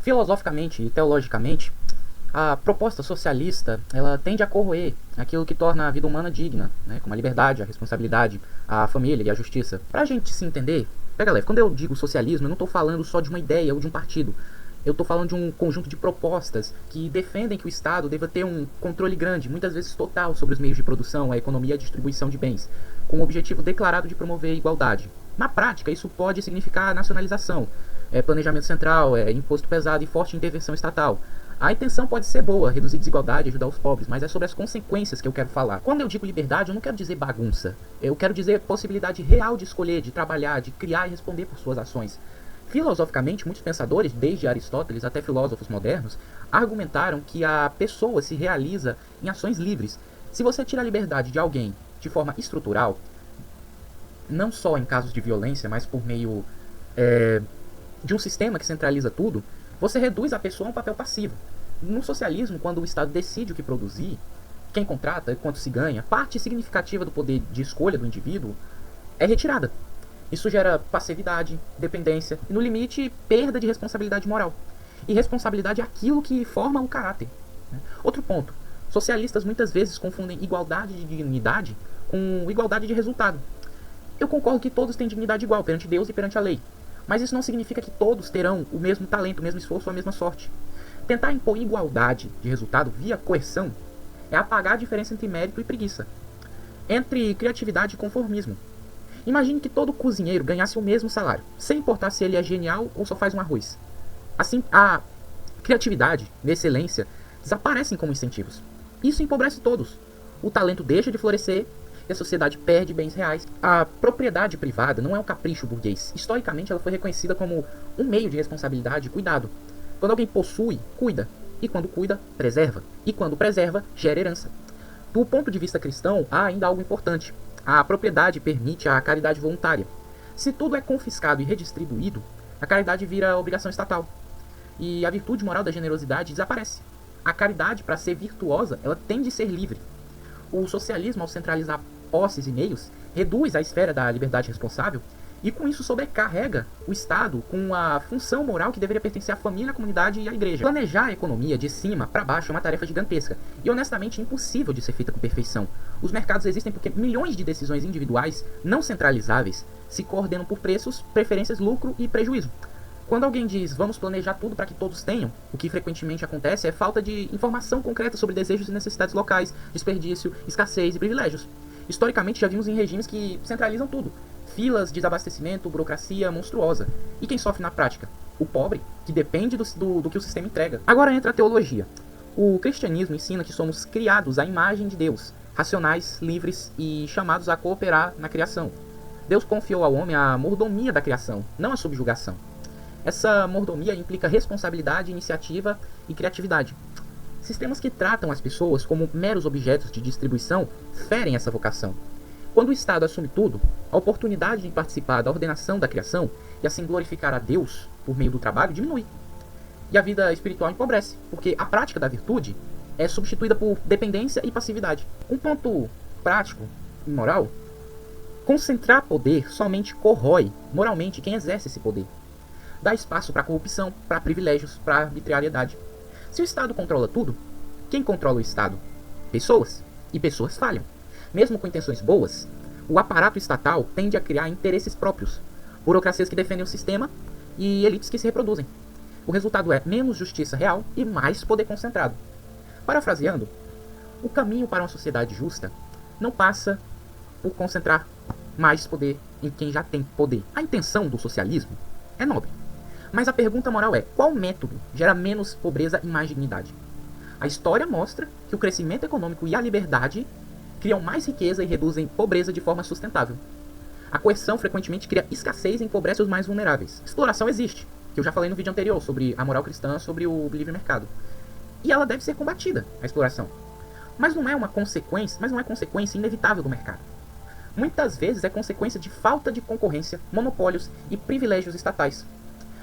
Filosoficamente e teologicamente, a proposta socialista, ela tende a corroer aquilo que torna a vida humana digna, né, como a liberdade, a responsabilidade, a família e a justiça. Pra gente se entender, pega leve, quando eu digo socialismo, eu não estou falando só de uma ideia ou de um partido. Eu estou falando de um conjunto de propostas que defendem que o Estado deva ter um controle grande, muitas vezes total, sobre os meios de produção, a economia e a distribuição de bens, com o objetivo declarado de promover a igualdade. Na prática, isso pode significar nacionalização, planejamento central, imposto pesado e forte intervenção estatal. A intenção pode ser boa, reduzir desigualdade, ajudar os pobres, mas é sobre as consequências que eu quero falar. Quando eu digo liberdade, eu não quero dizer bagunça. Eu quero dizer possibilidade real de escolher, de trabalhar, de criar e responder por suas ações. Filosoficamente, muitos pensadores, desde Aristóteles até filósofos modernos, argumentaram que a pessoa se realiza em ações livres. Se você tira a liberdade de alguém de forma estrutural, não só em casos de violência, mas por meio de um sistema que centraliza tudo, você reduz a pessoa a um papel passivo. No socialismo, quando o Estado decide o que produzir, quem contrata, quanto se ganha, parte significativa do poder de escolha do indivíduo é retirada. Isso gera passividade, dependência e, no limite, perda de responsabilidade moral. E responsabilidade é aquilo que forma o caráter. Outro ponto. Socialistas muitas vezes confundem igualdade de dignidade com igualdade de resultado. Eu concordo que todos têm dignidade igual perante Deus e perante a lei. Mas isso não significa que todos terão o mesmo talento, o mesmo esforço ou a mesma sorte. Tentar impor igualdade de resultado via coerção é apagar a diferença entre mérito e preguiça, entre criatividade e conformismo. Imagine que todo cozinheiro ganhasse o mesmo salário, sem importar se ele é genial ou só faz um arroz. Assim, a criatividade e a excelência desaparecem como incentivos. Isso empobrece todos. O talento deixa de florescer e a sociedade perde bens reais. A propriedade privada não é um capricho burguês. Historicamente, ela foi reconhecida como um meio de responsabilidade e cuidado. Quando alguém possui, cuida. E quando cuida, preserva. E quando preserva, gera herança. Do ponto de vista cristão, há ainda algo importante. A propriedade permite a caridade voluntária. Se tudo é confiscado e redistribuído, a caridade vira obrigação estatal. E a virtude moral da generosidade desaparece. A caridade, para ser virtuosa, ela tem de ser livre. O socialismo, ao centralizar posses e meios, reduz a esfera da liberdade responsável e com isso sobrecarrega o Estado com a função moral que deveria pertencer à família, à comunidade e à igreja. Planejar a economia de cima para baixo é uma tarefa gigantesca e honestamente impossível de ser feita com perfeição. Os mercados existem porque milhões de decisões individuais não centralizáveis se coordenam por preços, preferências, lucro e prejuízo. Quando alguém diz vamos planejar tudo para que todos tenham, o que frequentemente acontece é falta de informação concreta sobre desejos e necessidades locais, desperdício, escassez e privilégios. Historicamente já vimos em regimes que centralizam tudo. Filas, desabastecimento, burocracia monstruosa. E quem sofre na prática? O pobre, que depende do que o sistema entrega. Agora entra a teologia. O cristianismo ensina que somos criados à imagem de Deus, racionais, livres e chamados a cooperar na criação. Deus confiou ao homem a mordomia da criação, não a subjugação. Essa mordomia implica responsabilidade, iniciativa e criatividade. Sistemas que tratam as pessoas como meros objetos de distribuição ferem essa vocação. Quando o Estado assume tudo, a oportunidade de participar da ordenação da criação e assim glorificar a Deus por meio do trabalho diminui. E a vida espiritual empobrece, porque a prática da virtude é substituída por dependência e passividade. Um ponto prático e moral: concentrar poder somente corrói moralmente quem exerce esse poder. Dá espaço para corrupção, para privilégios, para arbitrariedade. Se o Estado controla tudo, quem controla o Estado? Pessoas. E pessoas falham. Mesmo com intenções boas, o aparato estatal tende a criar interesses próprios, burocracias que defendem o sistema e elites que se reproduzem. O resultado é menos justiça real e mais poder concentrado. Parafraseando, o caminho para uma sociedade justa não passa por concentrar mais poder em quem já tem poder. A intenção do socialismo é nobre. Mas a pergunta moral é: qual método gera menos pobreza e mais dignidade? A história mostra que o crescimento econômico e a liberdade criam mais riqueza e reduzem pobreza de forma sustentável. A coerção frequentemente cria escassez e empobrece os mais vulneráveis. Exploração existe, que eu já falei no vídeo anterior sobre a moral cristã, sobre o livre mercado. E ela deve ser combatida, a exploração. Mas não é consequência inevitável do mercado. Muitas vezes é consequência de falta de concorrência, monopólios e privilégios estatais.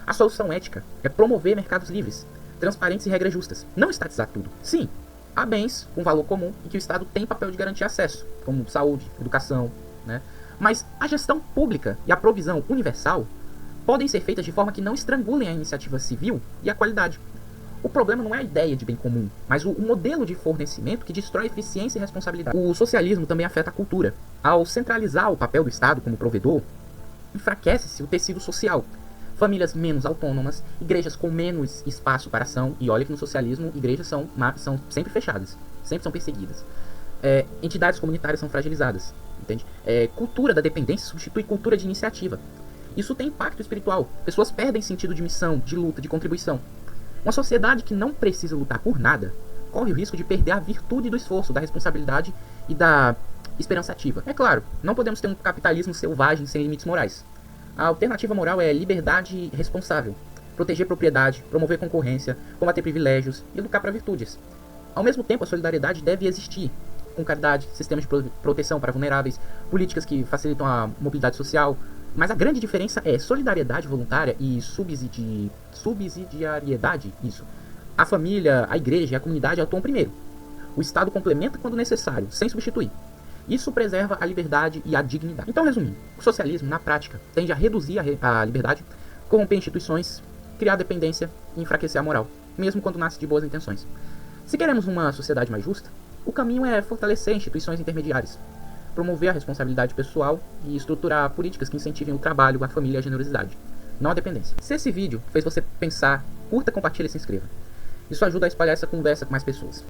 A solução ética é promover mercados livres, transparentes e regras justas, não estatizar tudo. Sim, há bens com valor comum e que o Estado tem papel de garantir acesso, como saúde, educação, né? Mas a gestão pública e a provisão universal podem ser feitas de forma que não estrangulem a iniciativa civil e a qualidade. O problema não é a ideia de bem comum, mas o modelo de fornecimento que destrói eficiência e responsabilidade. O socialismo também afeta a cultura. Ao centralizar o papel do Estado como provedor, enfraquece-se o tecido social. Famílias menos autônomas, igrejas com menos espaço para ação, e olha que no socialismo igrejas são sempre fechadas, sempre são perseguidas. Entidades comunitárias são fragilizadas, entende? Cultura da dependência substitui cultura de iniciativa. Isso tem impacto espiritual. Pessoas perdem sentido de missão, de luta, de contribuição. Uma sociedade que não precisa lutar por nada corre o risco de perder a virtude do esforço, da responsabilidade e da esperança ativa. É claro, não podemos ter um capitalismo selvagem sem limites morais. A alternativa moral é liberdade responsável, proteger propriedade, promover concorrência, combater privilégios e educar para virtudes. Ao mesmo tempo, a solidariedade deve existir, com caridade, sistemas de proteção para vulneráveis, políticas que facilitam a mobilidade social. Mas a grande diferença é solidariedade voluntária e subsidiariedade. Isso. A família, a igreja e a comunidade atuam primeiro. O Estado complementa quando necessário, sem substituir. Isso preserva a liberdade e a dignidade. Então, resumindo, o socialismo, na prática, tende a reduzir a liberdade, corromper instituições, criar dependência e enfraquecer a moral, mesmo quando nasce de boas intenções. Se queremos uma sociedade mais justa, o caminho é fortalecer instituições intermediárias, promover a responsabilidade pessoal e estruturar políticas que incentivem o trabalho, a família e a generosidade, não a dependência. Se esse vídeo fez você pensar, curta, compartilhe e se inscreva. Isso ajuda a espalhar essa conversa com mais pessoas.